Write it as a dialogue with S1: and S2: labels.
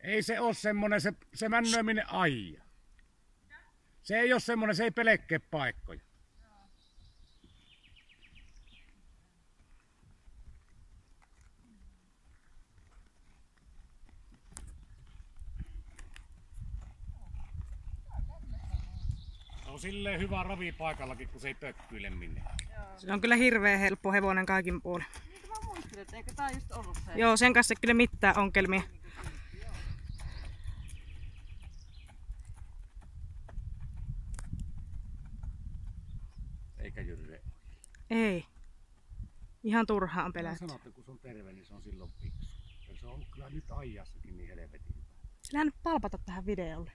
S1: Ei se ole semmonen, se männöö minne aija. Se ei ole semmonen, se ei pelkkää paikkoja. Se on silleen hyvä ravi paikallakin, kun se ei pökkyile minne.
S2: Se on kyllä hirveän helppo hevonen kaikin puolin.
S3: Niin mä muistelin, että eikö tää just ollut se?
S2: Joo, sen kanssa kyllä mitään onkelmia.
S1: Eikä jyrre.
S2: Ei. Ihan turhaan pelätty.
S1: Sanoit, että kun se on terve, niin se on silloin fiksu. Se on ollut kyllä nyt ajassakin niin helvetin hyvä.
S2: Sillä nyt palpata tähän videolle.